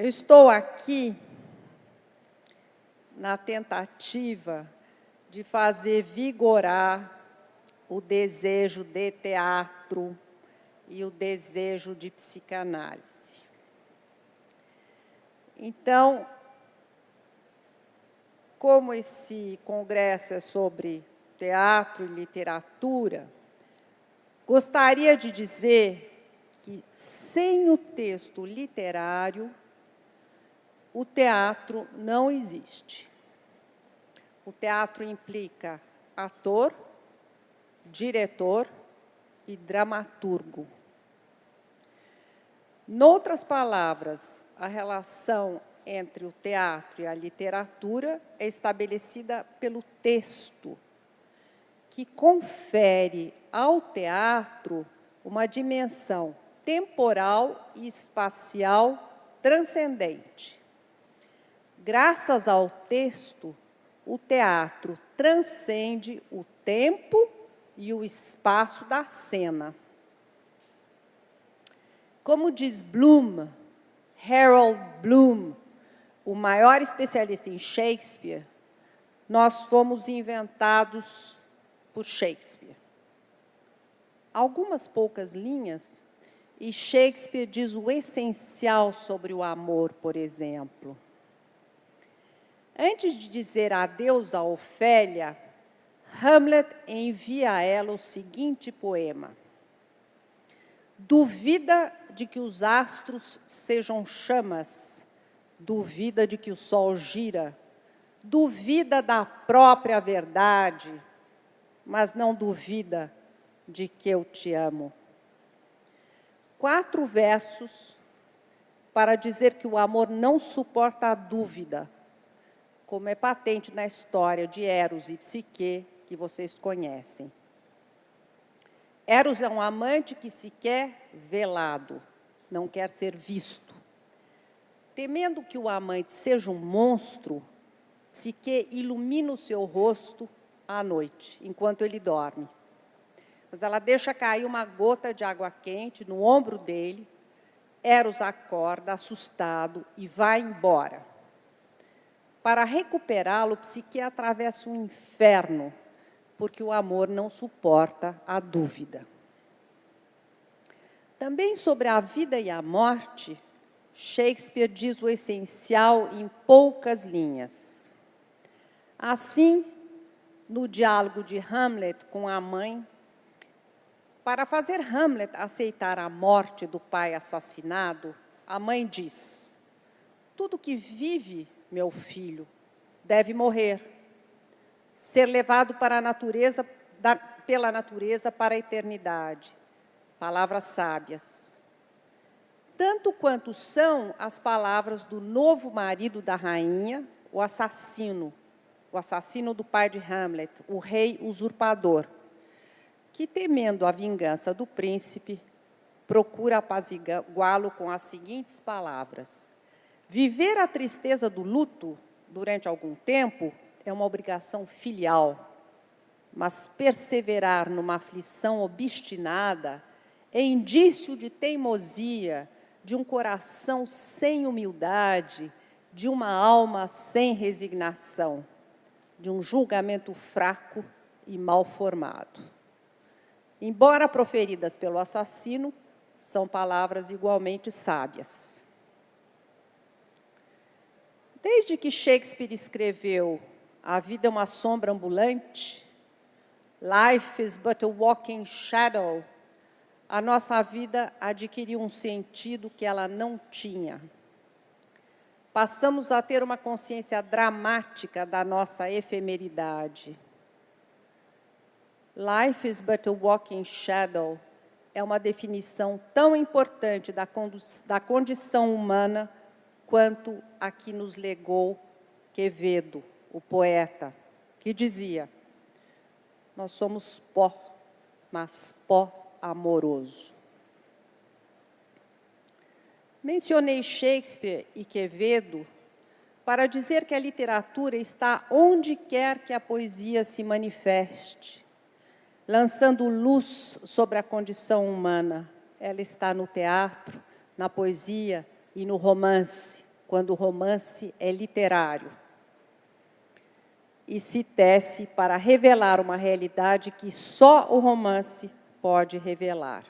Eu estou aqui na tentativa de fazer vigorar o desejo de teatro e o desejo de psicanálise. Então, como esse congresso é sobre teatro e literatura, gostaria de dizer que, sem o texto literário, o teatro não existe. O teatro implica ator, diretor e dramaturgo. Noutras palavras, a relação entre o teatro e a literatura é estabelecida pelo texto, que confere ao teatro uma dimensão temporal e espacial transcendente. Graças ao texto, o teatro transcende o tempo e o espaço da cena. Como diz Bloom, Harold Bloom, o maior especialista em Shakespeare, nós fomos inventados por Shakespeare. Algumas poucas linhas, e Shakespeare diz o essencial sobre o amor, por exemplo. Antes de dizer adeus a Ofélia, Hamlet envia a ela o seguinte poema: duvida de que os astros sejam chamas, duvida de que o sol gira, duvida da própria verdade, mas não duvida de que eu te amo. 4 versos para dizer que o amor não suporta a dúvida, como é patente na história de Eros e Psique, que vocês conhecem. Eros é um amante que se quer velado, não quer ser visto. Temendo que o amante seja um monstro, Psique ilumina o seu rosto à noite, enquanto ele dorme. Mas ela deixa cair uma gota de água quente no ombro dele. Eros acorda, assustado, e vai embora. Para recuperá-lo, Psique atravessa um inferno, porque o amor não suporta a dúvida. Também sobre a vida e a morte, Shakespeare diz o essencial em poucas linhas. Assim, no diálogo de Hamlet com a mãe, para fazer Hamlet aceitar a morte do pai assassinado, a mãe diz: tudo que vive, meu filho, deve morrer, ser levado para a natureza, pela natureza para a eternidade. Palavras sábias. Tanto quanto são as palavras do novo marido da rainha, o assassino do pai de Hamlet, o rei usurpador, que, temendo a vingança do príncipe, procura apaziguá-lo com as seguintes palavras: viver a tristeza do luto durante algum tempo é uma obrigação filial, mas perseverar numa aflição obstinada é indício de teimosia, de um coração sem humildade, de uma alma sem resignação, de um julgamento fraco e mal formado. Embora proferidas pelo assassino, são palavras igualmente sábias. Desde que Shakespeare escreveu A Vida é uma Sombra Ambulante, Life is but a Walking Shadow, a nossa vida adquiriu um sentido que ela não tinha. Passamos a ter uma consciência dramática da nossa efemeridade. Life is but a walking shadow é uma definição tão importante da condição humana quanto a que nos legou Quevedo, o poeta, que dizia: nós somos pó, mas pó amoroso. Mencionei Shakespeare e Quevedo para dizer que a literatura está onde quer que a poesia se manifeste, lançando luz sobre a condição humana. Ela está no teatro, na poesia e no romance. quando o romance é literário e se tece para revelar uma realidade que só o romance pode revelar.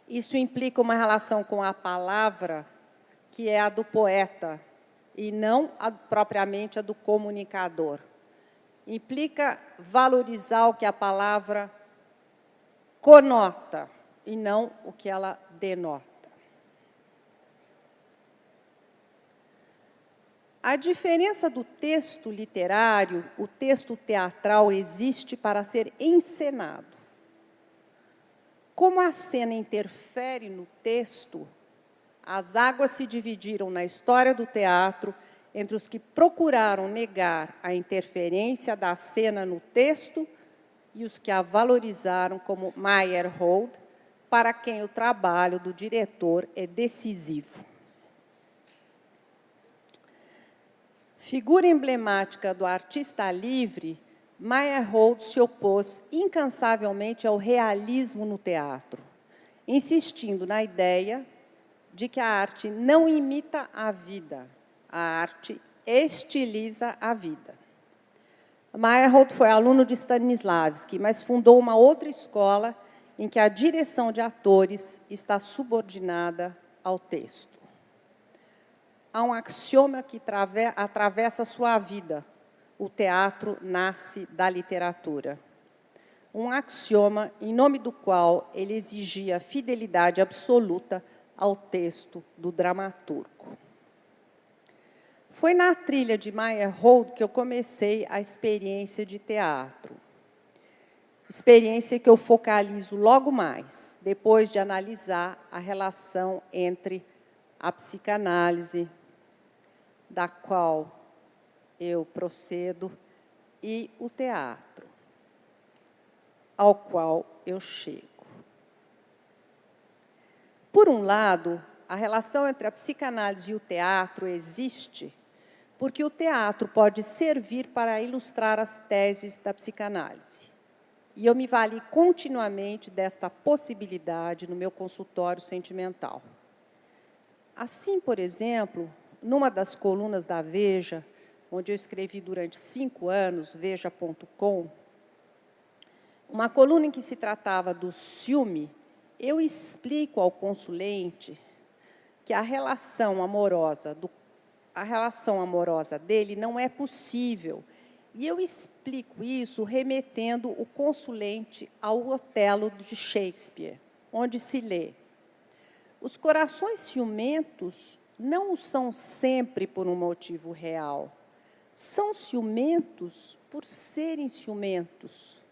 Isso implica uma relação com a palavra que é a do poeta e não propriamente a do comunicador. Implica valorizar o que a palavra conota e não o que ela denota. A diferença do texto literário, o texto teatral existe para ser encenado. Como a cena interfere no texto, as águas se dividiram na história do teatro entre os que procuraram negar a interferência da cena no texto e os que a valorizaram, como Meyerhold, para quem o trabalho do diretor é decisivo. Figura emblemática do artista livre, Meyerhold se opôs incansavelmente ao realismo no teatro, insistindo na ideia de que a arte não imita a vida, a arte estiliza a vida. Meyerhold foi aluno de Stanislavski, mas fundou uma outra escola em que a direção de atores está subordinada ao texto. Há um axioma que atravessa sua vida. O teatro nasce da literatura. Um axioma em nome do qual ele exigia fidelidade absoluta ao texto do dramaturgo. Foi na trilha de Meyerhold que eu comecei a experiência de teatro. Experiência que eu focalizo logo mais, depois de analisar a relação entre a psicanálise, da qual eu procedo, e o teatro, ao qual eu chego. Por um lado, a relação entre a psicanálise e o teatro existe porque o teatro pode servir para ilustrar as teses da psicanálise. E eu me vali continuamente desta possibilidade no meu consultório sentimental. Assim, por exemplo, numa das colunas da Veja, onde eu escrevi durante 5 anos, veja.com, uma coluna em que se tratava do ciúme, eu explico ao consulente que a relação amorosa dele não é possível. E eu explico isso remetendo o consulente ao Otelo de Shakespeare, onde se lê: os corações ciumentos não o são sempre por um motivo real. São ciumentos por serem ciumentos.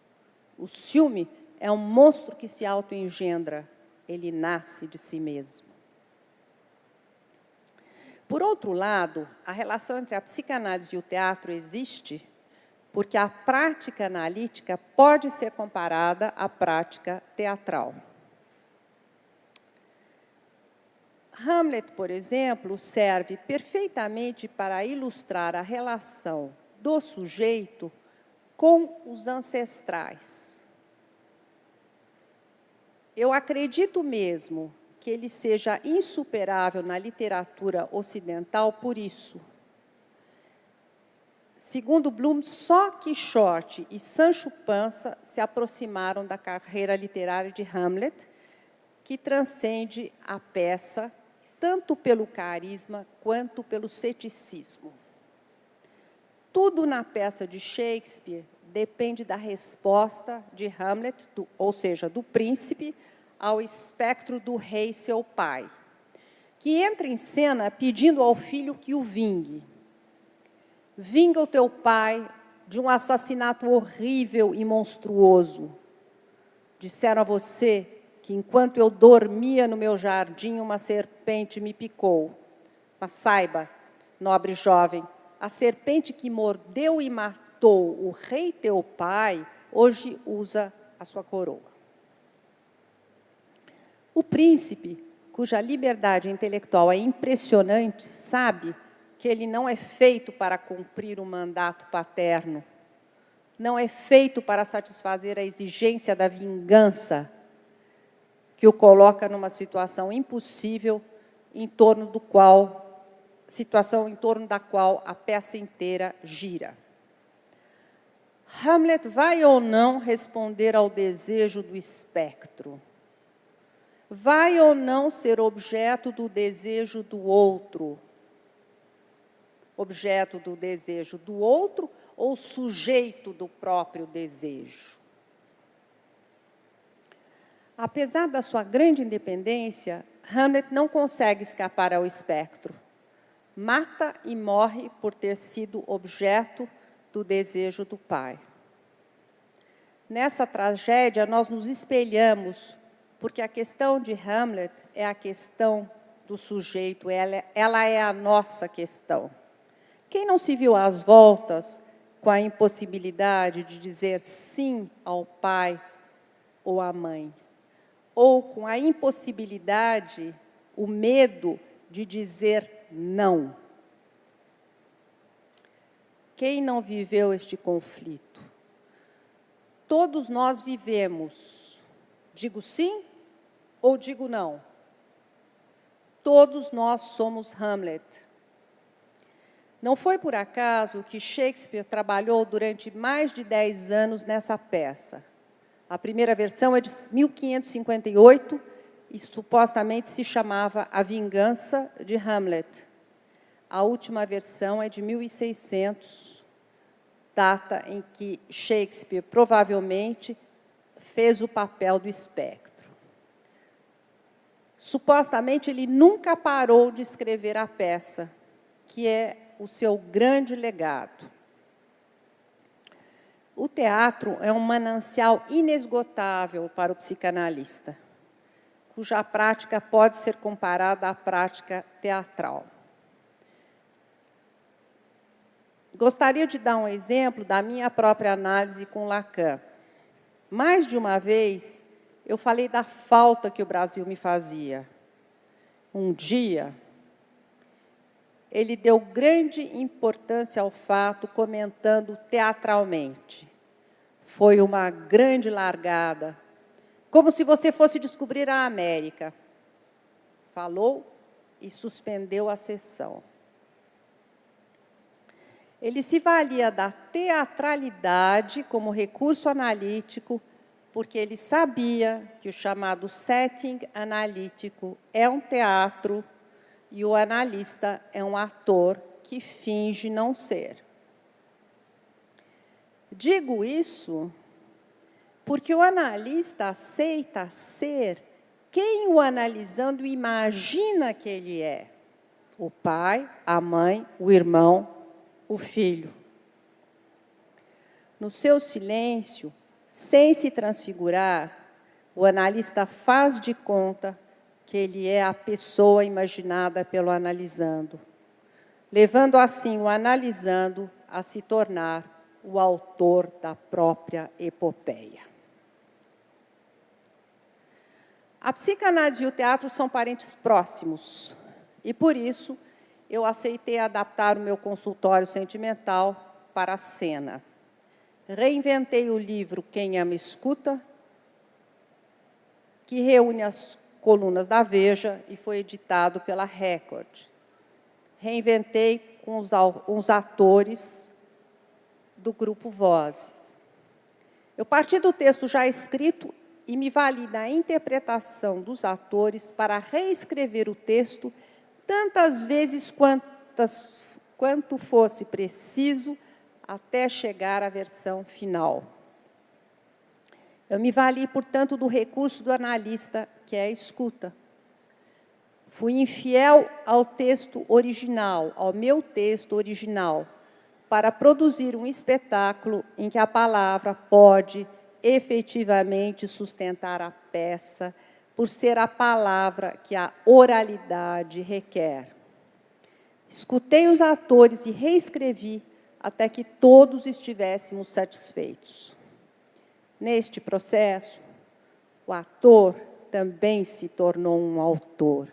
O ciúme é um monstro que se autoengendra. Ele nasce de si mesmo. Por outro lado, a relação entre a psicanálise e o teatro existe porque a prática analítica pode ser comparada à prática teatral. Hamlet, por exemplo, serve perfeitamente para ilustrar a relação do sujeito com os ancestrais. Eu acredito mesmo que ele seja insuperável na literatura ocidental por isso. Segundo Bloom, só Quixote e Sancho Panza se aproximaram da carreira literária de Hamlet, que transcende a peça tanto pelo carisma quanto pelo ceticismo. Tudo na peça de Shakespeare depende da resposta de Hamlet, ou seja, do príncipe, ao espectro do rei, seu pai, que entra em cena pedindo ao filho que o vingue. Vinga o teu pai de um assassinato horrível e monstruoso. Disseram a você que, enquanto eu dormia no meu jardim, uma serpente me picou. Mas saiba, nobre jovem, a serpente que mordeu e matou o rei teu pai, hoje usa a sua coroa. O príncipe, cuja liberdade intelectual é impressionante, sabe que ele não é feito para cumprir o mandato paterno, não é feito para satisfazer a exigência da vingança, que o coloca numa situação impossível situação em torno da qual a peça inteira gira. Hamlet vai ou não responder ao desejo do espectro? Vai ou não ser objeto do desejo do outro? Objeto do desejo do outro ou sujeito do próprio desejo? Apesar da sua grande independência, Hamlet não consegue escapar ao espectro. Mata e morre por ter sido objeto do desejo do pai. Nessa tragédia, nós nos espelhamos, porque a questão de Hamlet é a questão do sujeito, ela é a nossa questão. Quem não se viu às voltas com a impossibilidade de dizer sim ao pai ou à mãe? Ou com a impossibilidade, o medo de dizer não? Quem não viveu este conflito? Todos nós vivemos. Digo sim ou digo não? Todos nós somos Hamlet. Não foi por acaso que Shakespeare trabalhou durante mais de 10 anos nessa peça. A primeira versão é de 1558 e supostamente se chamava A Vingança de Hamlet. A última versão é de 1600, data em que Shakespeare provavelmente fez o papel do espectro. Supostamente ele nunca parou de escrever a peça, que é o seu grande legado. O teatro é um manancial inesgotável para o psicanalista, cuja prática pode ser comparada à prática teatral. Gostaria de dar um exemplo da minha própria análise com Lacan. Mais de uma vez, eu falei da falta que o Brasil me fazia. Um dia, ele deu grande importância ao fato, comentando teatralmente. Foi uma grande largada, como se você fosse descobrir a América. Falou e suspendeu a sessão. Ele se valia da teatralidade como recurso analítico, porque ele sabia que o chamado setting analítico é um teatro e o analista é um ator que finge não ser. Digo isso porque o analista aceita ser quem o analisando imagina que ele é. O pai, a mãe, o irmão, o filho. No seu silêncio, sem se transfigurar, o analista faz de conta que ele é a pessoa imaginada pelo analisando, levando assim o analisando a se tornar o autor da própria epopeia. A psicanálise e o teatro são parentes próximos, e por isso eu aceitei adaptar o meu consultório sentimental para a cena. Reinventei o livro Quem Ama Escuta, que reúne as colunas da Veja e foi editado pela Record. Reinventei com os atores do grupo Vozes. Eu parti do texto já escrito e me vali da interpretação dos atores para reescrever o texto tantas vezes quanto fosse preciso até chegar à versão final. Eu me vali, portanto, do recurso do analista, que é a escuta. Fui infiel ao texto original, ao meu texto original, para produzir um espetáculo em que a palavra pode efetivamente sustentar a peça, por ser a palavra que a oralidade requer. Escutei os atores e reescrevi até que todos estivéssemos satisfeitos. Neste processo, o ator também se tornou um autor.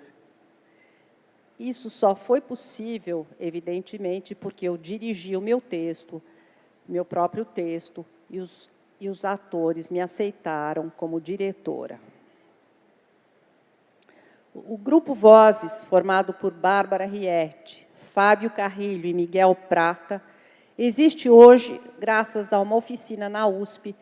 Isso só foi possível, evidentemente, porque eu dirigi o meu texto, meu próprio texto, e os atores me aceitaram como diretora. O grupo Vozes, formado por Bárbara Rietti, Fábio Carrilho e Miguel Prata, existe hoje graças a uma oficina na USP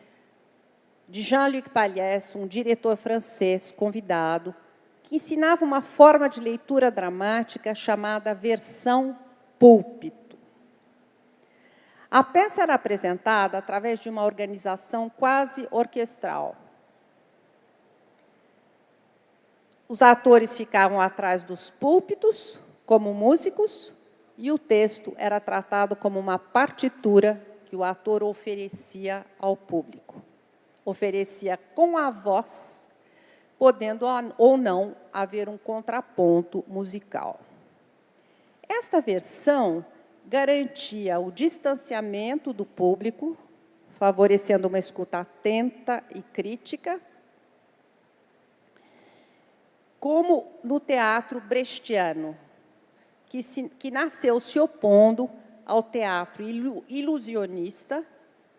de Jean-Luc Paliès, um diretor francês convidado, que ensinava uma forma de leitura dramática chamada versão púlpito. A peça era apresentada através de uma organização quase orquestral. Os atores ficavam atrás dos púlpitos, como músicos, e o texto era tratado como uma partitura que o ator oferecia ao público. Oferecia com a voz, podendo ou não haver um contraponto musical. Esta versão garantia o distanciamento do público, favorecendo uma escuta atenta e crítica, como no teatro brechtiano, que nasceu se opondo ao teatro ilusionista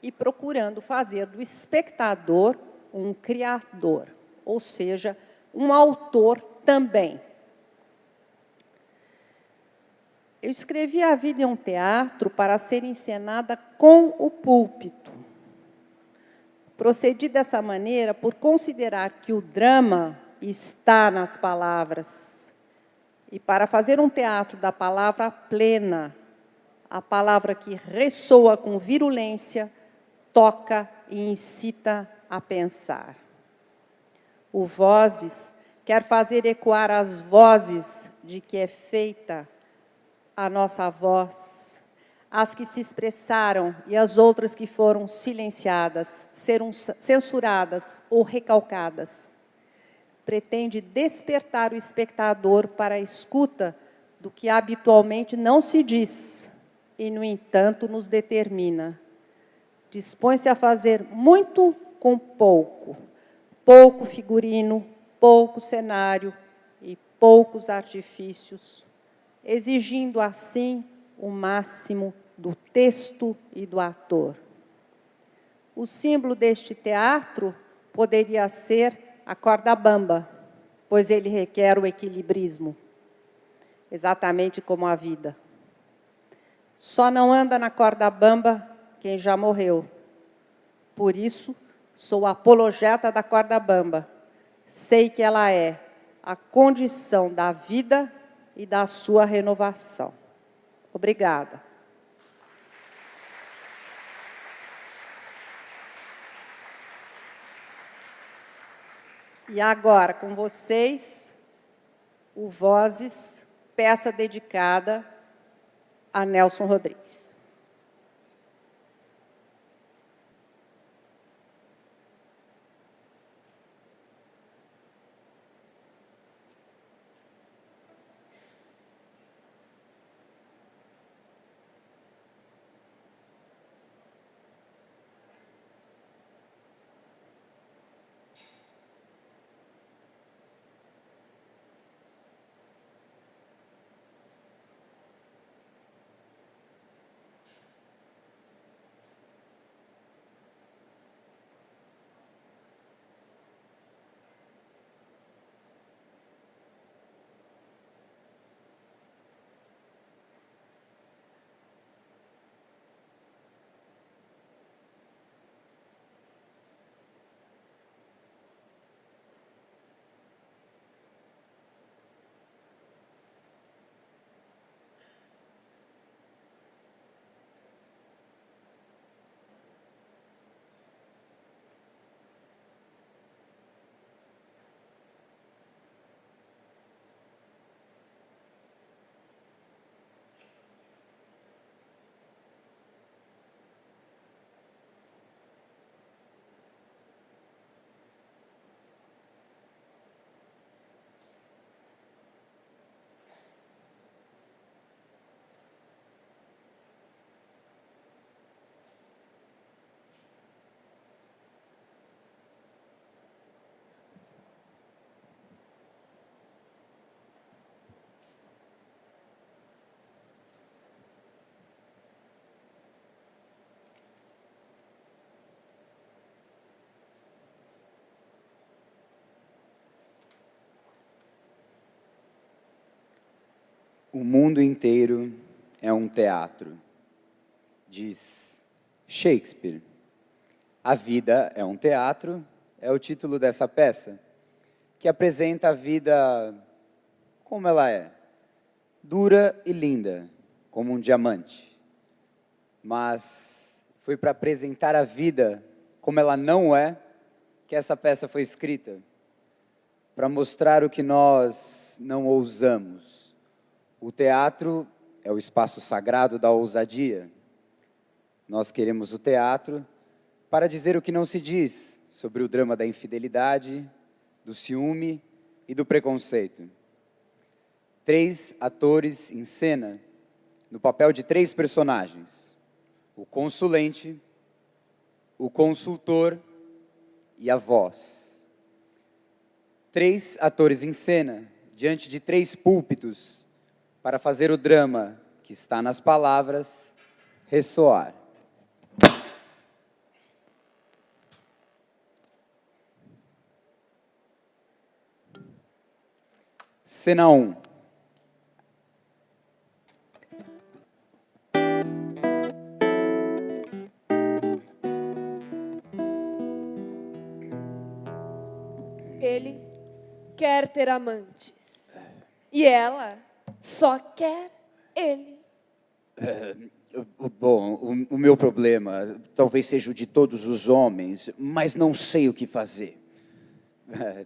e procurando fazer do espectador um criador, ou seja, um autor também. Eu escrevi A Vida em um Teatro para ser encenada com o púlpito. Procedi dessa maneira por considerar que o drama está nas palavras. E para fazer um teatro da palavra plena, a palavra que ressoa com virulência, toca e incita a pensar. O Vozes quer fazer ecoar as vozes de que é feita a nossa voz, as que se expressaram e as outras que foram silenciadas, censuradas ou recalcadas. Pretende despertar o espectador para a escuta do que habitualmente não se diz e, no entanto, nos determina. Dispõe-se a fazer muito com pouco, pouco figurino, pouco cenário e poucos artifícios, exigindo, assim, o máximo do texto e do ator. O símbolo deste teatro poderia ser a corda bamba, pois ele requer o equilibrismo, exatamente como a vida. Só não anda na corda bamba quem já morreu. Por isso, sou apologeta da corda bamba. Sei que ela é a condição da vida e da sua renovação. Obrigada. E agora, com vocês, o Vozes, peça dedicada a Nelson Rodrigues. O mundo inteiro é um teatro, diz Shakespeare. A vida é um teatro, é o título dessa peça, que apresenta a vida como ela é, dura e linda, como um diamante. Mas foi para apresentar a vida como ela não é, que essa peça foi escrita, para mostrar o que nós não ousamos. O teatro é o espaço sagrado da ousadia. Nós queremos o teatro para dizer o que não se diz sobre o drama da infidelidade, do ciúme e do preconceito. 3 atores em cena, no papel de 3 personagens: o consulente, o consultor e a voz. 3 atores em cena, diante de 3 púlpitos, para fazer o drama que está nas palavras ressoar. Cena 1. Ele quer ter amantes. E ela só quer ele. Bom, o meu problema talvez seja o de todos os homens, mas não sei o que fazer.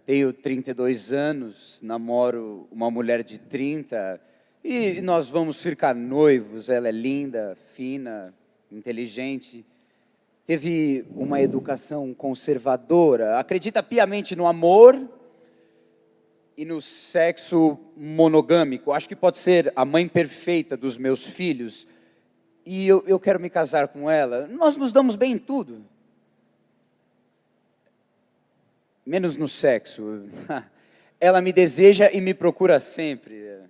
Tenho 32 anos, namoro uma mulher de 30 e nós vamos ficar noivos. Ela é linda, fina, inteligente, teve uma educação conservadora, acredita piamente no amor e no sexo monogâmico. Acho que pode ser a mãe perfeita dos meus filhos. E eu quero me casar com ela. Nós nos damos bem em tudo, menos no sexo. Ela me deseja e me procura sempre.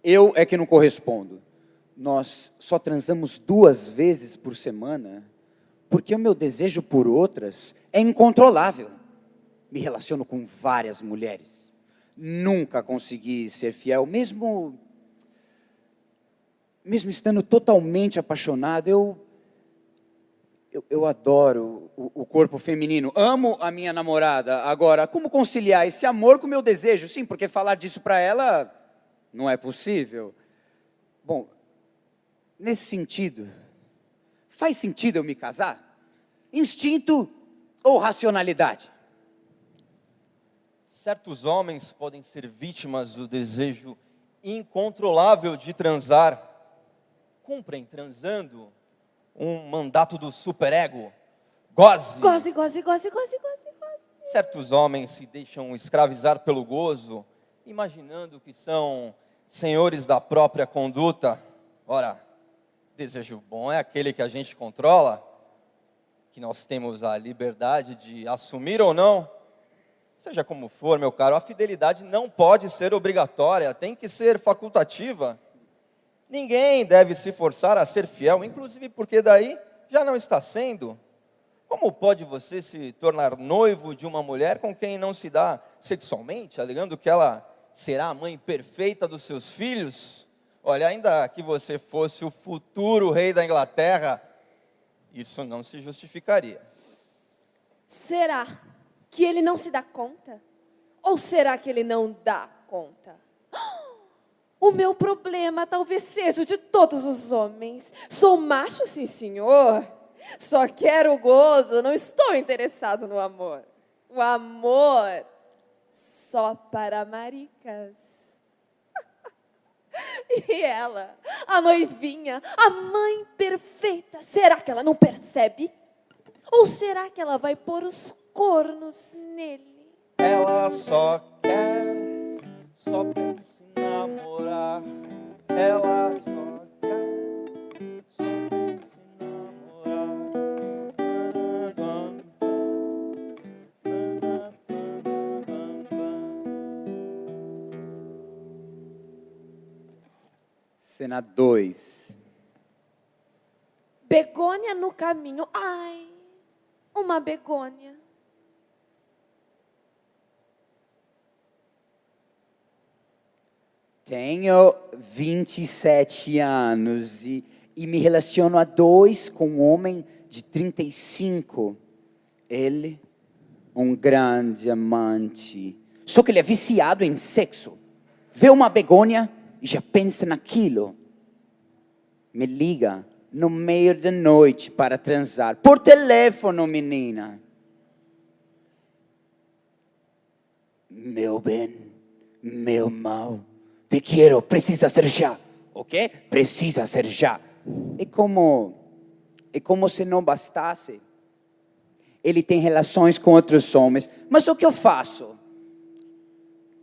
Eu é que não correspondo. Nós só transamos 2 vezes por semana, porque o meu desejo por outras é incontrolável. Me relaciono com várias mulheres. Nunca consegui ser fiel, mesmo estando totalmente apaixonado. Eu adoro o corpo feminino, amo a minha namorada. Agora, como conciliar esse amor com o meu desejo? Sim, porque falar disso para ela não é possível. Bom, nesse sentido, faz sentido eu me casar? Instinto ou racionalidade? Certos homens podem ser vítimas do desejo incontrolável de transar. Cumprem transando um mandato do superego. Goze! Goze, goze, goze, goze, goze, goze. Certos homens se deixam escravizar pelo gozo, imaginando que são senhores da própria conduta. Ora, desejo bom é aquele que a gente controla, que nós temos a liberdade de assumir ou não. Seja como for, meu caro, a fidelidade não pode ser obrigatória, tem que ser facultativa. Ninguém deve se forçar a ser fiel, inclusive porque daí já não está sendo. Como pode você se tornar noivo de uma mulher com quem não se dá sexualmente, alegando que ela será a mãe perfeita dos seus filhos? Olha, ainda que você fosse o futuro rei da Inglaterra, isso não se justificaria. Será que ele não se dá conta? Ou será que ele não dá conta? O meu problema talvez seja o de todos os homens. Sou macho, sim, senhor. Só quero o gozo, não estou interessado no amor. O amor só para maricas. E ela, a noivinha, a mãe perfeita, será que ela não percebe? Ou será que ela vai pôr os cornos nele? Ela só pensa em namorar. Ela só pensa em Cena 2. Begônia no caminho. Ai, uma begônia. Tenho 27 anos e me relaciono a dois com um homem de 35. Ele, um grande amante. Só que ele é viciado em sexo. Vê uma begônia e já pensa naquilo. Me liga no meio da noite para transar. Por teléfono, menina. Meu bem, meu mal, te quero, precisa ser já. O quê? Precisa ser já. É como se não bastasse. Ele tem relações com outros homens. Mas o que eu faço?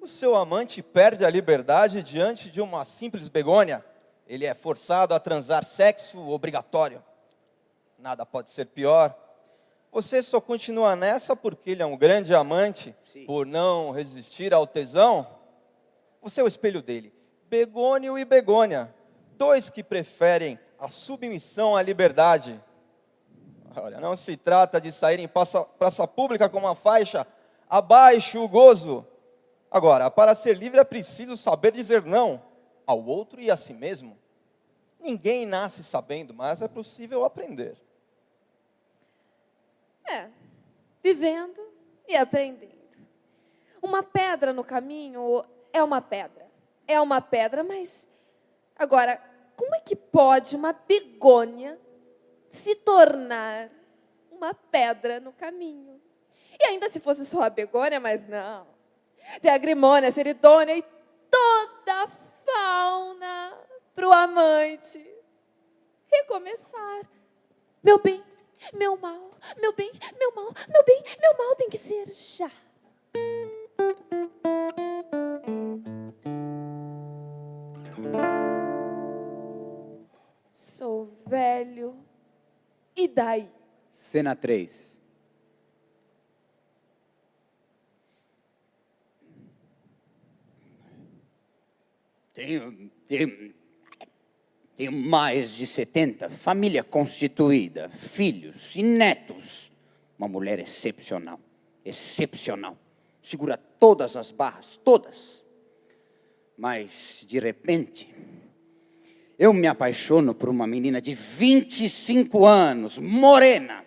O seu amante perde a liberdade diante de uma simples begônia. Ele é forçado a transar sexo obrigatório. Nada pode ser pior. Você só continua nessa porque ele é um grande amante, Sim. Por não resistir ao tesão? Você é o espelho dele. Begônio e begônia, dois que preferem a submissão à liberdade. Olha, não se trata de sair em praça pública com uma faixa, abaixo o gozo. Agora, para ser livre é preciso saber dizer não ao outro e a si mesmo. Ninguém nasce sabendo, mas é possível aprender. Vivendo e aprendendo. Uma pedra no caminho é uma pedra. É uma pedra, mas... Agora, como é que pode uma begônia se tornar uma pedra no caminho? E ainda se fosse só a begônia, mas não. Tem a grimônia, a seridônia e toda a fauna para o amante recomeçar. Meu bem, meu mal, meu bem, meu mal, meu bem, meu mal tem que ser já. Sou velho, e daí? Cena 3. Tenho mais de 70, família constituída, filhos e netos. Uma mulher excepcional, excepcional. Segura todas as barras, todas. Mas, de repente, eu me apaixono por uma menina de 25 anos, morena,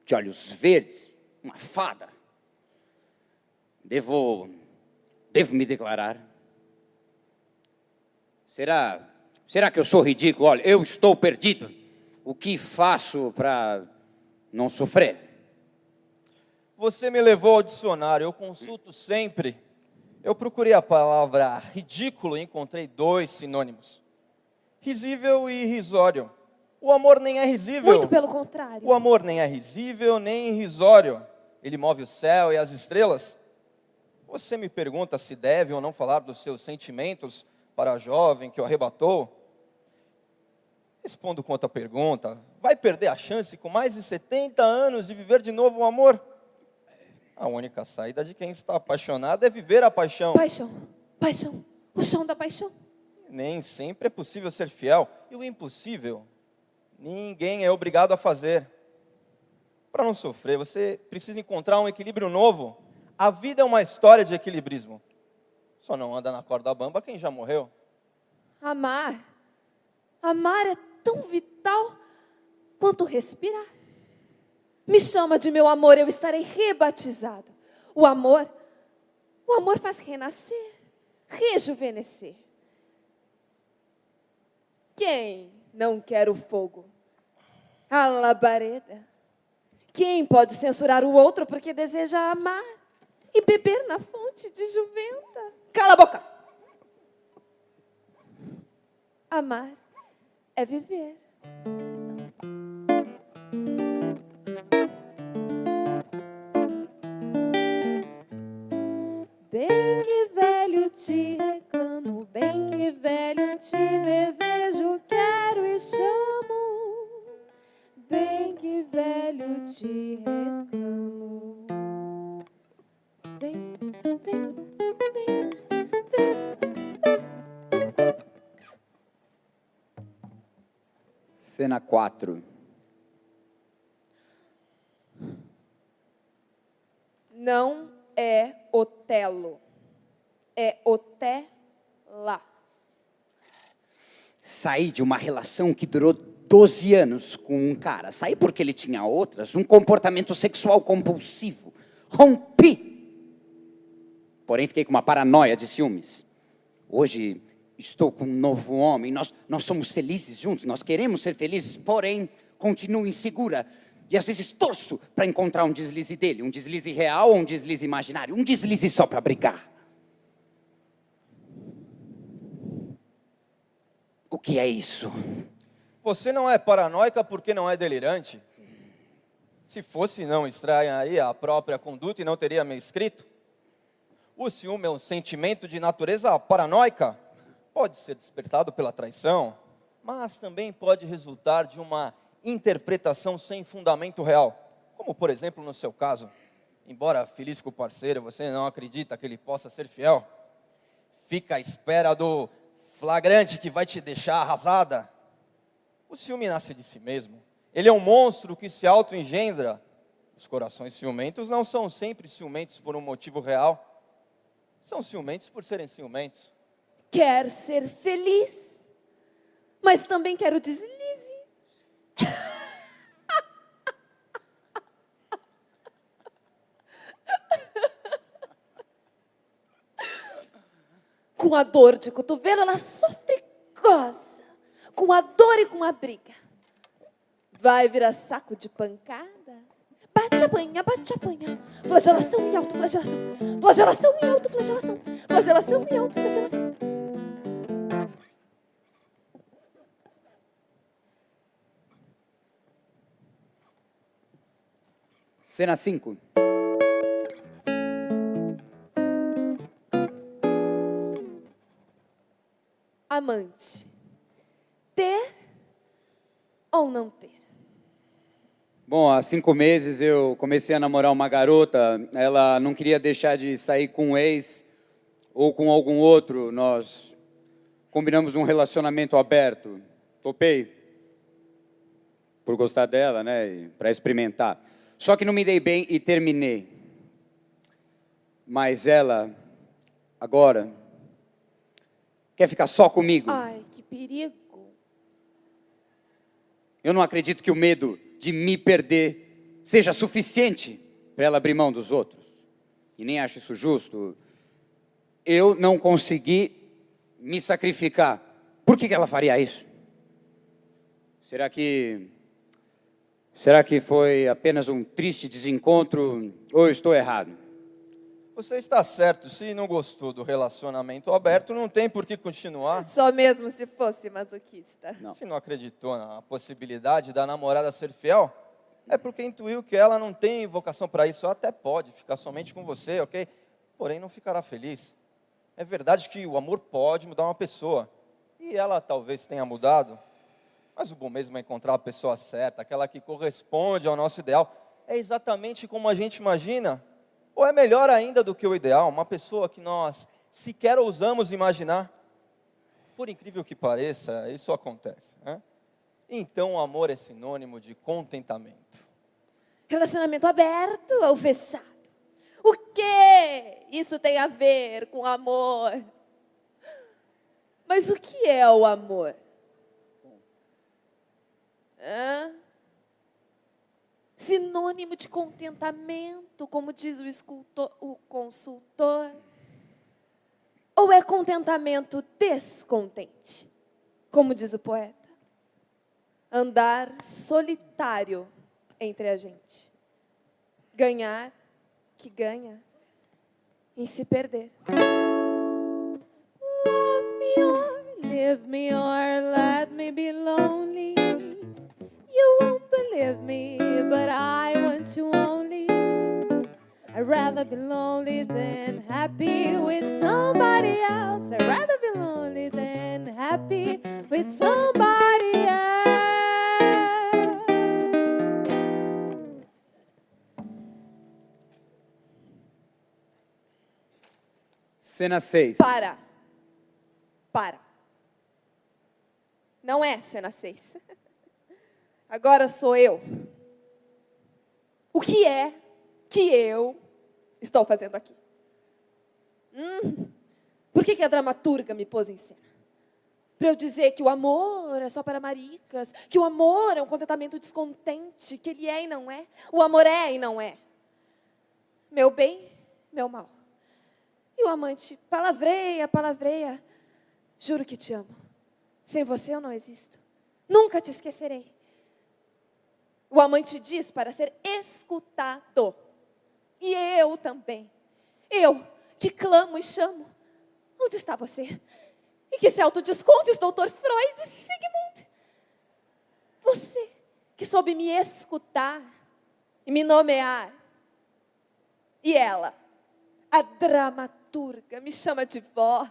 de olhos verdes, uma fada. Devo me declarar? Será que eu sou ridículo? Olha, eu estou perdido. O que faço para não sofrer? Você me levou ao dicionário, eu consulto sempre. Eu procurei a palavra ridículo e encontrei 2 sinônimos. Risível e irrisório. O amor nem é risível. Muito pelo contrário. O amor nem é risível, nem irrisório. Ele move o céu e as estrelas. Você me pergunta se deve ou não falar dos seus sentimentos para a jovem que o arrebatou? Respondo quanto à pergunta. Vai perder a chance com mais de 70 anos de viver de novo o amor? A única saída de quem está apaixonado é viver a paixão. Paixão, paixão, o chão da paixão. Nem sempre é possível ser fiel. E o impossível, ninguém é obrigado a fazer. Para não sofrer, você precisa encontrar um equilíbrio novo. A vida é uma história de equilibrismo. Só não anda na corda bamba quem já morreu. Amar é tão vital quanto respirar. Me chama de meu amor, eu estarei rebatizado. O amor faz renascer, rejuvenescer. Quem não quer o fogo? A labareda. Quem pode censurar o outro porque deseja amar e beber na fonte de juventa? Cala a boca! Amar é viver. Bem que velho te reclamo, bem que velho te desejo, quero e chamo. Bem que velho te reclamo. Vem, vem, vem, vem. Cena 4. Não é Otelo, é Otelo. lá. Saí de uma relação que durou 12 anos com um cara. Saí porque ele tinha outras, um comportamento sexual compulsivo. Rompi! Porém, fiquei com uma paranoia de ciúmes. Hoje, estou com um novo homem. Nós somos felizes juntos, nós queremos ser felizes, porém, continuo insegura. E às vezes torço para encontrar um deslize dele. Um deslize real ou um deslize imaginário. Um deslize só para brigar. O que é isso? Você não é paranoica porque não é delirante? Se fosse, não estranharia a própria conduta e não teria me escrito. O ciúme é um sentimento de natureza paranoica. Pode ser despertado pela traição, mas também pode resultar de uma interpretação sem fundamento real. Como, por exemplo, no seu caso. Embora feliz com o parceiro, você não acredita que ele possa ser fiel. Fica à espera do flagrante que vai te deixar arrasada. O ciúme nasce de si mesmo. Ele é um monstro que se auto-engendra. Os corações ciumentos não são sempre ciumentos por um motivo real. São ciumentos por serem ciumentos. Quer ser feliz, mas também quer o deslize. Com a dor de cotovelo, ela sofre goza. Com a dor e com a briga. Vai virar saco de pancada. Bate, apanha, bate, apanha. Flagelação e autoflagelação. Flagelação e autoflagelação. Flagelação e autoflagelação. Cena 5. Amante. Ter ou não ter? Bom, há 5 meses eu comecei a namorar uma garota. Ela não queria deixar de sair com um ex ou com algum outro. Nós combinamos um relacionamento aberto. Topei. Por gostar dela, né? E para experimentar. Só que não me dei bem e terminei. Mas ela, agora, quer ficar só comigo. Ai, que perigo. Eu não acredito que o medo de me perder seja suficiente para ela abrir mão dos outros. E nem acho isso justo. Eu não consegui me sacrificar. Por que ela faria isso? Será que foi apenas um triste desencontro ou eu estou errado? Você está certo, se não gostou do relacionamento aberto, não tem por que continuar. Só mesmo se fosse masoquista. Não. Se não acreditou na possibilidade da namorada ser fiel, é porque intuiu que ela não tem vocação para isso. Ela até pode ficar somente com você, ok? Porém, não ficará feliz. É verdade que o amor pode mudar uma pessoa. E ela talvez tenha mudado. Mas o bom mesmo é encontrar a pessoa certa, aquela que corresponde ao nosso ideal. É exatamente como a gente imagina. Ou é melhor ainda do que o ideal, uma pessoa que nós sequer ousamos imaginar. Por incrível que pareça, isso acontece, né? Então o amor é sinônimo de contentamento. Relacionamento aberto ou fechado? O que isso tem a ver com amor? Mas o que é o amor? Sinônimo de contentamento, como diz o consultor. Ou é contentamento descontente, como diz o poeta? Andar solitário entre a gente. Ganhar, que ganha, em se perder. Love me or leave me or let me be lonely. You won't believe me, but I want you only. I'd rather be lonely than happy with somebody else. I'd rather be lonely than happy with somebody else. Cena 6. Para. Não é cena 6. Agora sou eu. O que é que eu estou fazendo aqui? Por que a dramaturga me pôs em cena? Para eu dizer que o amor é só para maricas, que o amor é um contentamento descontente, que ele é e não é, o amor é e não é. Meu bem, meu mal. E o amante, palavreia, palavreia. Juro que te amo. Sem você eu não existo. Nunca te esquecerei. O amante diz para ser escutado. E eu também. Eu, que clamo e chamo. Onde está você? E que se autodescondes, doutor Freud, Sigmund? Você, que soube me escutar e me nomear. E ela, a dramaturga, me chama de voz.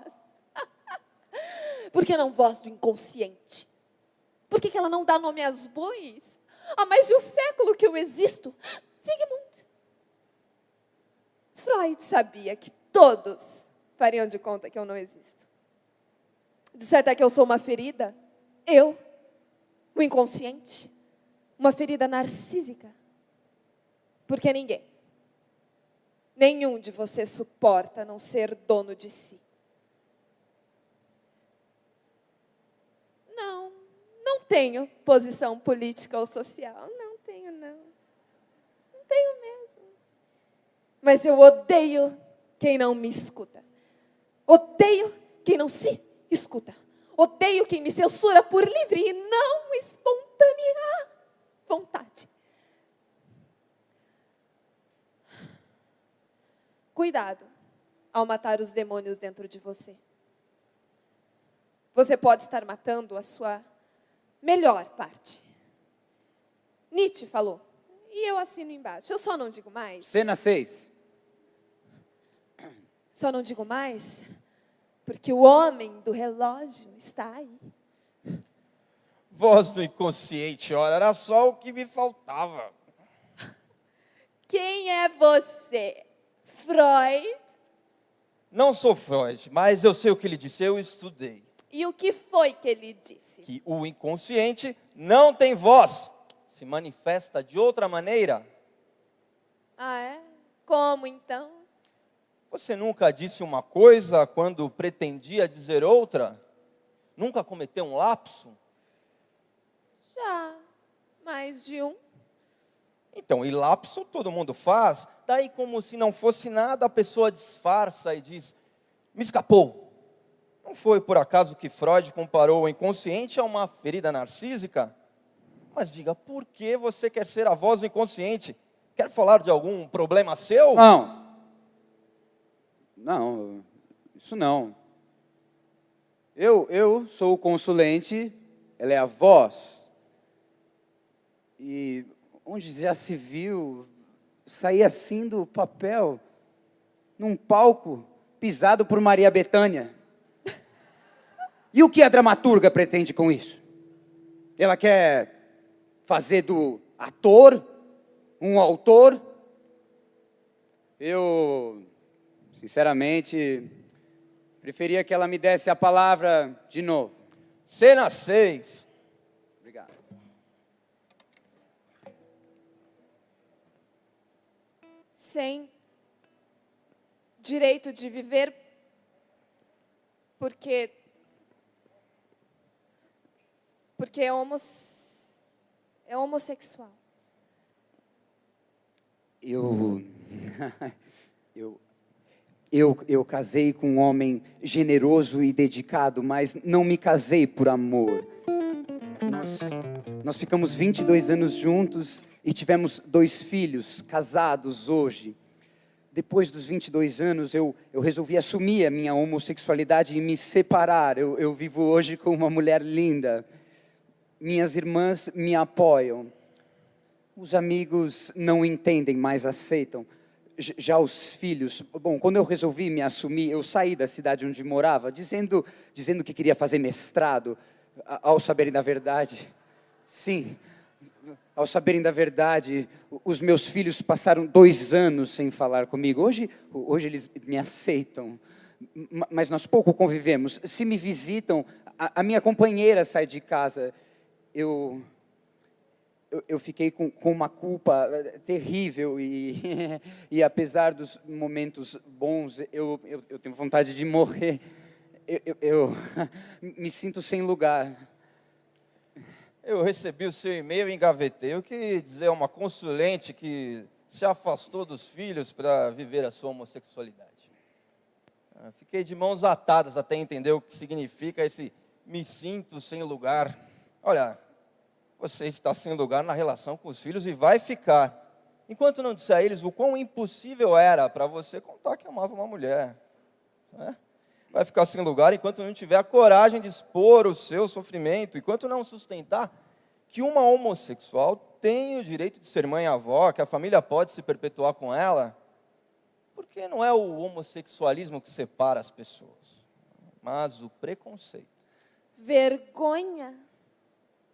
Por que não voz do inconsciente? Por que ela não dá nome aos bois? Há mais de um século que eu existo. Sigmund. Freud sabia que todos fariam de conta que eu não existo. Disse até que eu sou uma ferida. Eu, o inconsciente. Uma ferida narcísica. Porque ninguém, nenhum de vocês suporta não ser dono de si. Não tenho posição política ou social. Não tenho, não. Não tenho mesmo. Mas eu odeio quem não me escuta. Odeio quem não se escuta. Odeio quem me censura por livre e não espontânea vontade. Cuidado ao matar os demônios dentro de você. Você pode estar matando a sua melhor parte. Nietzsche falou, e eu assino embaixo, eu só não digo mais. Cena 6. Só não digo mais, porque o homem do relógio está aí. Voz do inconsciente, ora, era só o que me faltava. Quem é você? Freud? Não sou Freud, mas eu sei o que ele disse, eu estudei. E o que foi que ele disse? Que o inconsciente não tem voz, se manifesta de outra maneira. Ah, é? Como então? Você nunca disse uma coisa quando pretendia dizer outra? Nunca cometeu um lapso? Já, mais de um. Então, e lapso todo mundo faz, daí como se não fosse nada, a pessoa disfarça e diz, me escapou. Não foi por acaso que Freud comparou o inconsciente a uma ferida narcísica? Mas diga, por que você quer ser a voz do inconsciente? Quer falar de algum problema seu? Não, isso não. Eu sou o consulente, ela é a voz. E onde já se viu sair assim do papel, num palco pisado por Maria Bethânia? E o que a dramaturga pretende com isso? Ela quer fazer do ator um autor? Eu, sinceramente, preferia que ela me desse a palavra de novo. Cena 6. Obrigado. Sem direito de viver porque é homossexual. Eu casei com um homem generoso e dedicado, mas não me casei por amor. Nós ficamos 22 anos juntos e tivemos 2 filhos, casados hoje. Depois dos 22 anos, eu resolvi assumir a minha homossexualidade e me separar. Eu vivo hoje com uma mulher linda. Minhas irmãs me apoiam. Os amigos não entendem, mas aceitam. Já os filhos... Bom, quando eu resolvi me assumir, eu saí da cidade onde morava, dizendo que queria fazer mestrado. Ao saberem da verdade... Sim, ao saberem da verdade, os meus filhos passaram 2 anos sem falar comigo. Hoje eles me aceitam, mas nós pouco convivemos. Se me visitam, a minha companheira sai de casa. Eu eu fiquei com uma culpa terrível e, e apesar dos momentos bons, eu tenho vontade de morrer. Eu me sinto sem lugar. Eu recebi o seu e-mail e engavetei. Eu queria dizer a uma consulente que se afastou dos filhos para viver a sua homossexualidade. Fiquei de mãos atadas até entender o que significa esse me sinto sem lugar. Olha, você está sem lugar na relação com os filhos e vai ficar. Enquanto não disser a eles o quão impossível era para você contar que amava uma mulher. Né? Vai ficar sem lugar enquanto não tiver a coragem de expor o seu sofrimento, enquanto não sustentar que uma homossexual tem o direito de ser mãe e avó, que a família pode se perpetuar com ela. Porque não é o homossexualismo que separa as pessoas, mas o preconceito. Vergonha.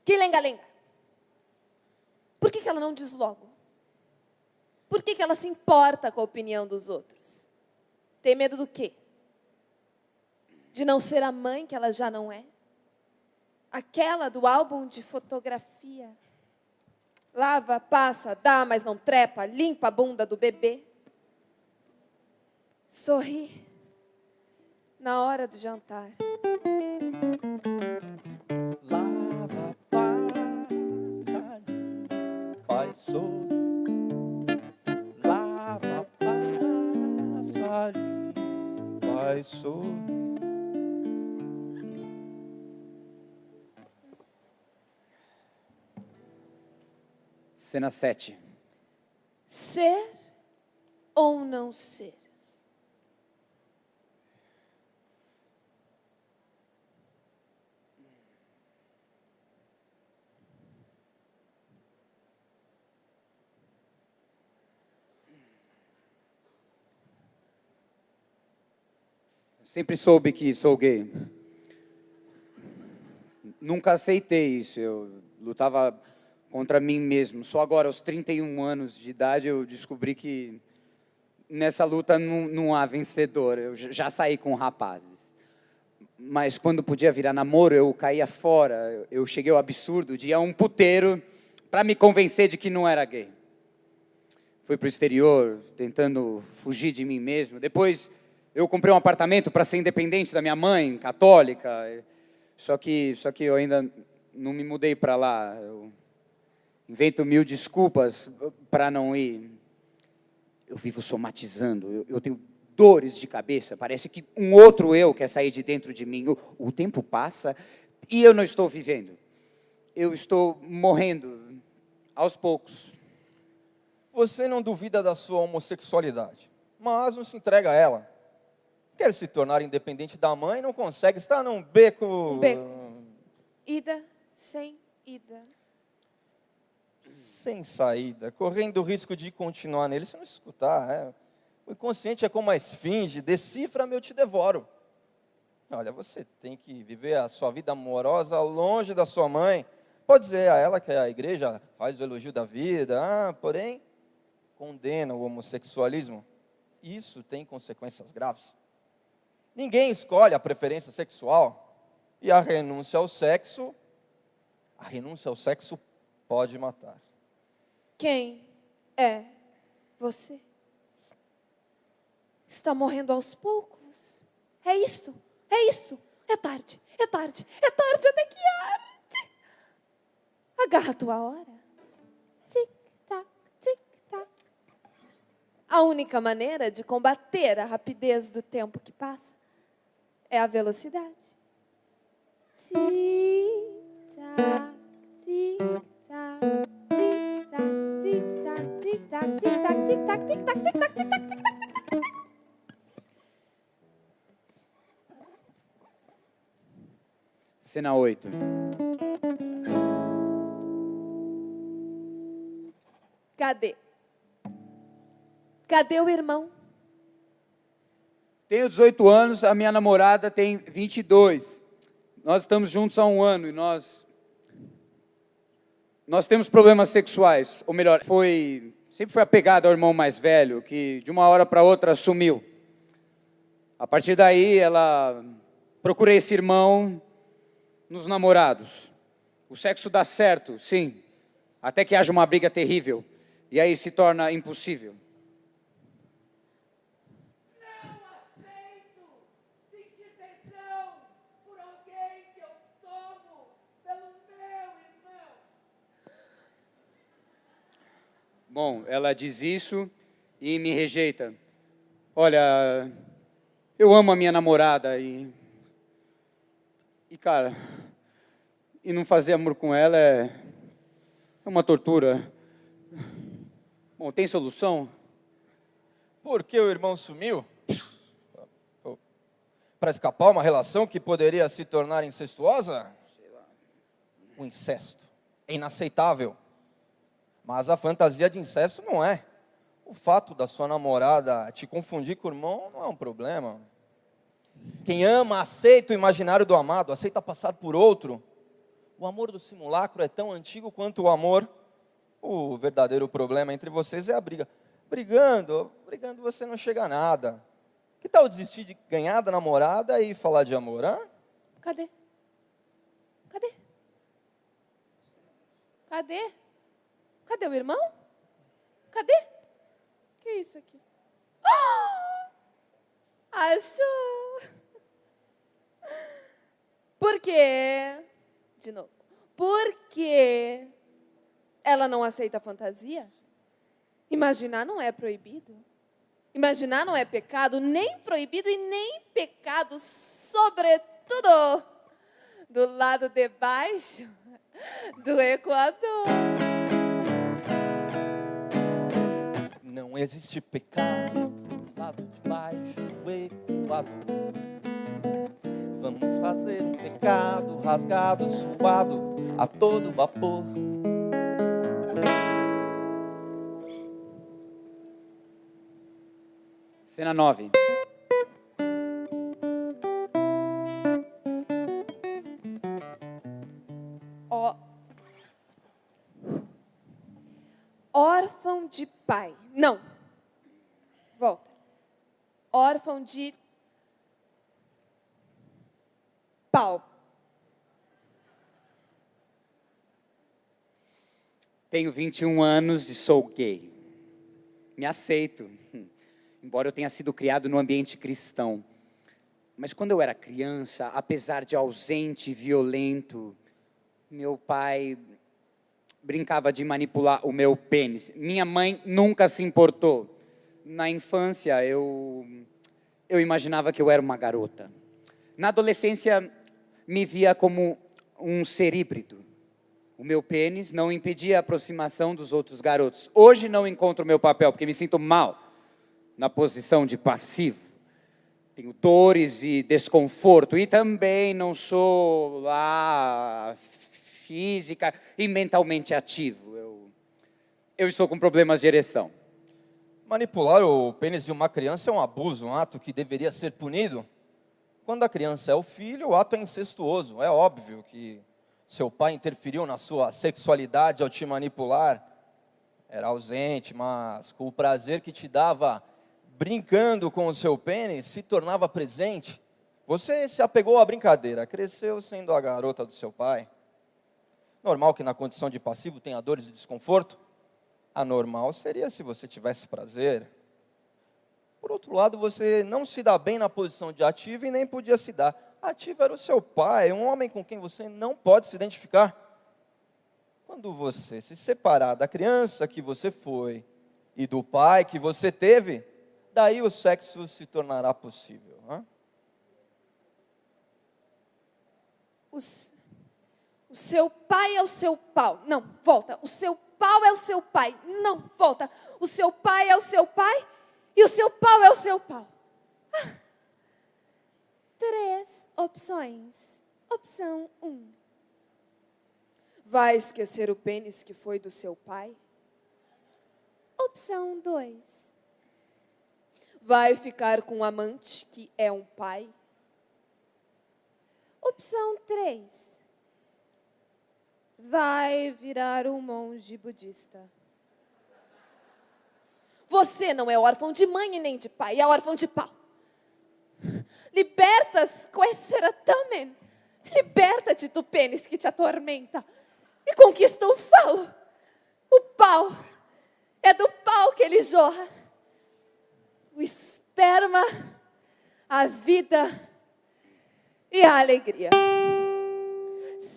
Que lenga-lenga. Por que ela não diz logo? Por que ela se importa com a opinião dos outros? Tem medo do quê? De não ser a mãe que ela já não é? Aquela do álbum de fotografia. Lava, passa, dá, mas não trepa, limpa a bunda do bebê. Sorri na hora do jantar. Lava, passa, pai sou. Lava, passa, pai sou. Cena 7. Ser ou não ser? Sempre soube que sou gay. Nunca aceitei isso. Eu lutava contra mim mesmo. Só agora, aos 31 anos de idade, eu descobri que nessa luta não há vencedor. Eu já saí com rapazes. Mas quando podia virar namoro, eu caía fora. Eu cheguei ao absurdo de ir a um puteiro para me convencer de que não era gay. Fui para o exterior, tentando fugir de mim mesmo. Depois, eu comprei um apartamento para ser independente da minha mãe, católica. Só que eu ainda não me mudei para lá. Eu invento 1000 desculpas para não ir. Eu vivo somatizando. Eu tenho dores de cabeça. Parece que um outro eu quer sair de dentro de mim. O tempo passa e eu não estou vivendo. Eu estou morrendo aos poucos. Você não duvida da sua homossexualidade, mas não se entrega a ela. Quer se tornar independente da mãe e não consegue, está num beco... Um beco. Ida sem ida. Sem saída, correndo o risco de continuar nele se não escutar. O inconsciente é como a esfinge, decifra-me, eu te devoro. Olha, você tem que viver a sua vida amorosa longe da sua mãe. Pode dizer a ela que a igreja faz o elogio da vida, porém, condena o homossexualismo. Isso tem consequências graves. Ninguém escolhe a preferência sexual e a renúncia ao sexo pode matar. Quem é você? Está morrendo aos poucos. É isso, é isso. É tarde até que arde. Agarra a tua hora. Tic-tac, tic-tac. A única maneira de combater a rapidez do tempo que passa é a velocidade. Tic-tac, tic-tac, tic-tac, tic-tac, tic-tac, tic-tac, tic-tac, tic-tac, tic-tac, tic-tac, tic-tac. Cena 8. Cadê? Cadê o irmão? Tenho 18 anos, a minha namorada tem 22. Nós estamos juntos há 1 ano e nós temos problemas sexuais. Ou melhor, sempre foi apegada ao irmão mais velho, que de uma hora para outra sumiu. A partir daí, ela procura esse irmão nos namorados. O sexo dá certo, sim. até que haja uma briga terrível, e aí se torna impossível. Não aceito sentir tesão por alguém que eu tomo pelo meu irmão. Bom, ela diz isso e me rejeita. Olha, eu amo a minha namorada e cara, e não fazer amor com ela é uma tortura. Bom, tem solução? Por que o irmão sumiu? Para escapar uma relação que poderia se tornar incestuosa? O incesto é inaceitável. Mas a fantasia de incesto não é. O fato da sua namorada te confundir com o irmão não é um problema. Quem ama, aceita o imaginário do amado, aceita passar por outro. O amor do simulacro é tão antigo quanto o amor. O verdadeiro problema entre vocês é a briga. Brigando você não chega a nada. Que tal desistir de ganhar da namorada e falar de amor, hã? Cadê? Cadê? Cadê? Cadê o irmão? Cadê? Que é isso aqui? Achou! Por quê? De novo. Por que ela não aceita a fantasia? Imaginar não é proibido. Imaginar não é pecado, nem proibido e nem pecado, sobretudo do lado de baixo do Equador. Não existe pecado do lado de baixo do Equador. Vamos fazer um pecado rasgado, suado a todo vapor. Cena 9. Órfão de pai. Não. Volta. Órfão de pau. Tenho 21 anos e sou gay. Me aceito, embora eu tenha sido criado no ambiente cristão. Mas quando eu era criança, apesar de ausente e violento, meu pai brincava de manipular o meu pênis. Minha mãe nunca se importou. Na infância, eu imaginava que eu era uma garota. Na adolescência, me via como um ser híbrido. O meu pênis não impedia a aproximação dos outros garotos. Hoje não encontro o meu papel, porque me sinto mal na posição de passivo. Tenho dores e desconforto. E também não sou lá física e mentalmente ativo. Eu estou com problemas de ereção. Manipular o pênis de uma criança é um abuso, um ato que deveria ser punido. Quando a criança é o filho, o ato é incestuoso. É óbvio que seu pai interferiu na sua sexualidade ao te manipular. Era ausente, mas com o prazer que te dava brincando com o seu pênis, se tornava presente. Você se apegou à brincadeira, cresceu sendo a garota do seu pai. Normal que na condição de passivo tenha dores e desconforto. Anormal seria se você tivesse prazer. Por outro lado, você não se dá bem na posição de ativo e nem podia se dar. Ativo era o seu pai, um homem com quem você não pode se identificar. Quando você se separar da criança que você foi e do pai que você teve, daí o sexo se tornará possível. Hein? O seu pai é o seu pau. Não, volta. O seu pau é o seu pai. Não, volta. O seu pai é o seu pai e o seu pau é o seu pau. 3 opções. Opção 1. Vai esquecer o pênis que foi do seu pai? Opção 2. Vai ficar com um amante que é um pai? Opção 3. Vai virar um monge budista. Você não é órfão de mãe e nem de pai, é órfão de pau. Libertas com esse certamen. Liberta-te do pênis que te atormenta e conquista o falo. O pau. É do pau que ele jorra. O esperma, a vida e a alegria.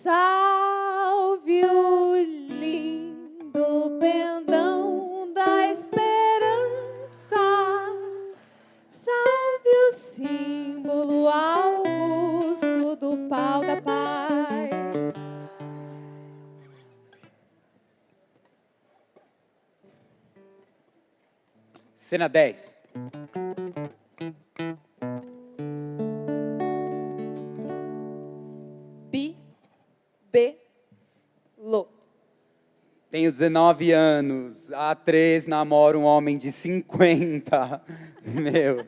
Salve o lindo pendão da esperança. Salve o símbolo augusto do pau da paz. Cena 10. Bibelô. Tenho 19 anos, há 3 namoro um homem de 50. Meu,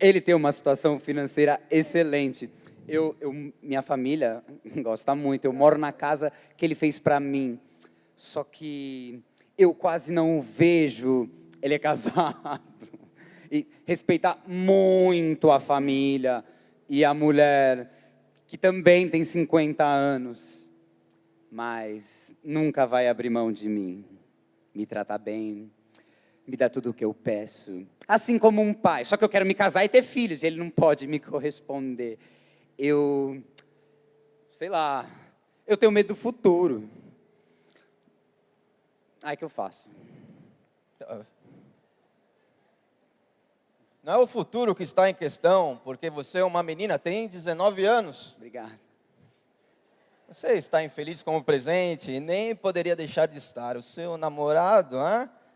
ele tem uma situação financeira excelente. Minha família gosta muito, eu moro na casa que ele fez para mim. Só que eu quase não o vejo, ele é casado. E respeitar muito a família e a mulher, que também tem 50 anos. Mas nunca vai abrir mão de mim. Me trata bem, me dá tudo o que eu peço. Assim como um pai, só que eu quero me casar e ter filhos, ele não pode me corresponder. Sei lá, eu tenho medo do futuro. Aí que eu faço? Não é o futuro que está em questão, porque você é uma menina, tem 19 anos. Obrigado. Você está infeliz com o presente e nem poderia deixar de estar. O seu namorado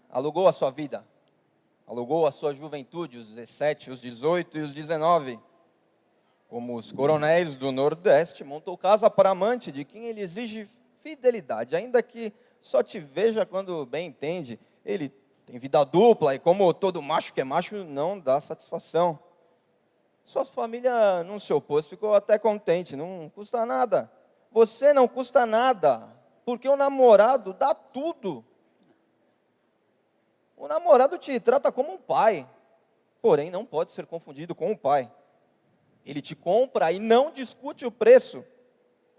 alugou a sua vida, alugou a sua juventude, os 17, os 18 e os 19. Como os coronéis do Nordeste, montou casa para amante de quem ele exige fidelidade, ainda que só te veja quando bem entende. Ele tem vida dupla e como todo macho que é macho, não dá satisfação. Sua família não se opôs, ficou até contente, não custa nada. Você não custa nada, porque o namorado dá tudo. O namorado te trata como um pai, porém não pode ser confundido com um pai. Ele te compra e não discute o preço.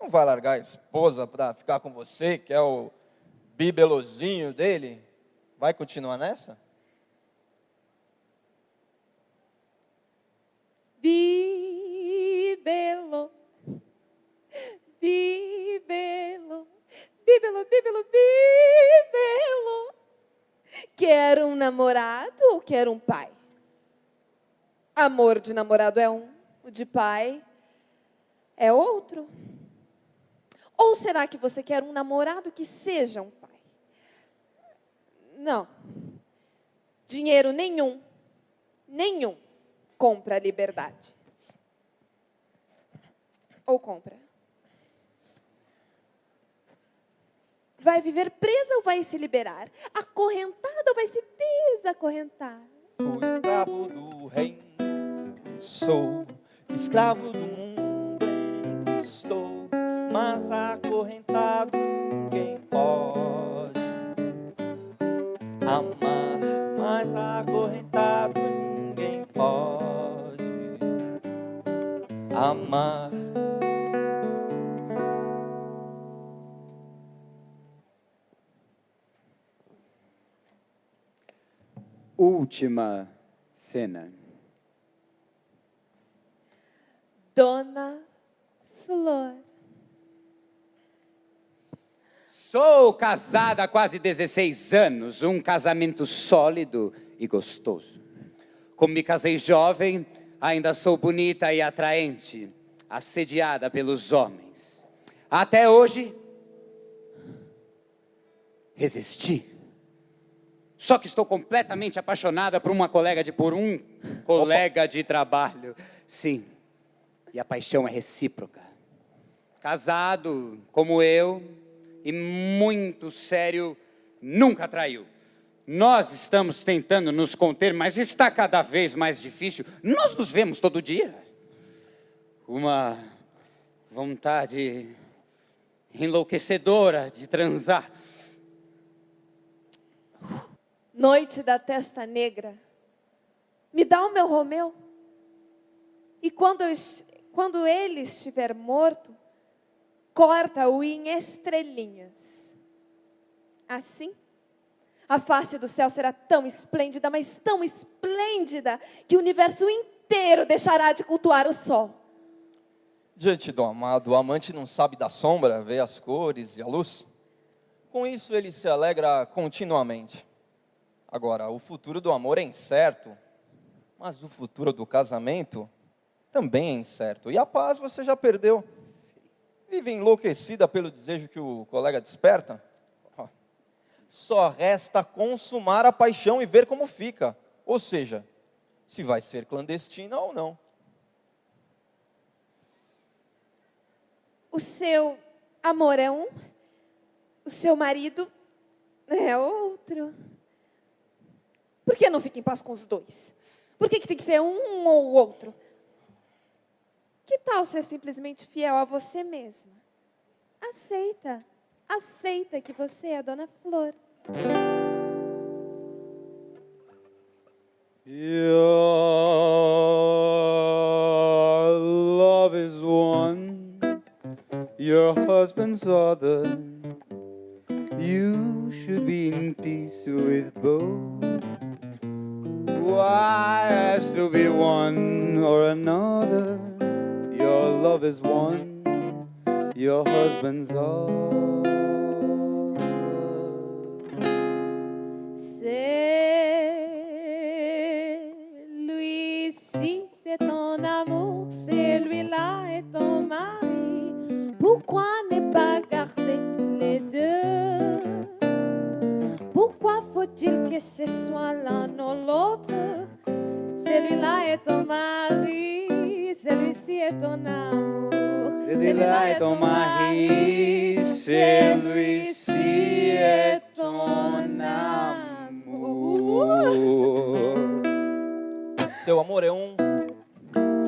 Não vai largar a esposa para ficar com você, que é o bibelozinho dele. Vai continuar nessa? Bibelô. Bibelô. Bibelô, bibelô, bibelô. Quer um namorado ou quer um pai? Amor de namorado é um, o de pai é outro. Ou será que você quer um namorado que seja um pai? Não. Dinheiro nenhum compra a liberdade. Ou compra? Vai viver presa ou vai se liberar? Acorrentada ou vai se desacorrentar? Fui escravo do reino, sou escravo do mundo em que estou, mas acorrentado ninguém pode amar, mas acorrentado ninguém pode amar. Última cena. Dona Flor. Sou casada há quase 16 anos, um casamento sólido e gostoso. Como me casei jovem, ainda sou bonita e atraente, assediada pelos homens. Até hoje, resisti. Só que estou completamente apaixonada por um colega de trabalho. Sim, e a paixão é recíproca. Casado como eu e muito sério, nunca traiu. Nós estamos tentando nos conter, mas está cada vez mais difícil. Nós nos vemos todo dia. Uma vontade enlouquecedora de transar. Noite da testa negra. Me dá o meu Romeu. E quando ele estiver morto, corta-o em estrelinhas. Assim, A face do céu será tão esplêndida, mas tão esplêndida, que o universo inteiro deixará de cultuar o sol. Diante do amado, o amante não sabe da sombra, vê as cores e a luz. Com isso, ele se alegra continuamente. Agora, o futuro do amor é incerto, mas o futuro do casamento também é incerto. E a paz você já perdeu. Vive enlouquecida pelo desejo que o colega desperta? Só resta consumar a paixão e ver como fica. Ou seja, se vai ser clandestina ou não. O seu amor é um, o seu marido é outro. Por que não fica em paz com os dois? Por que tem que ser um ou o outro? Que tal ser simplesmente fiel a você mesma? Aceita. Aceita que você é a Dona Flor. Your love is one, your husband's other. You should be in peace with both. Why has to be one or another? Your love is one, your husband's other. Celui-ci, c'est ton amour, celui-là est ton mari. Pourquoi ne pas garder les deux? Pourquoi faut-il que ce soit l'un ou l'autre? Celui-là est ton mari, celui-ci est ton amour. Celui-là est ton mari, celui-ci est ton amour. Seu amor é um,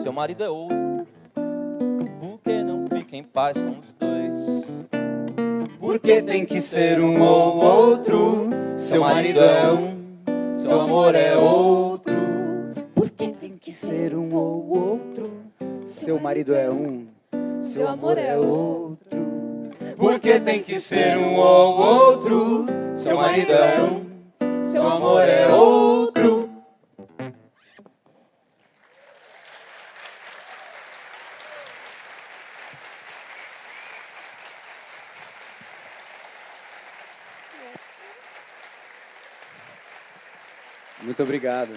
seu marido é outro. Por que não fica em paz com os dois? Porque tem que ser um ou outro. Seu marido é um, seu amor é outro. Porque tem que ser um ou outro. Seu marido é um, seu amor é outro. Porque tem que ser um ou outro. Seu marido é um, seu amor é outro. Muito obrigado.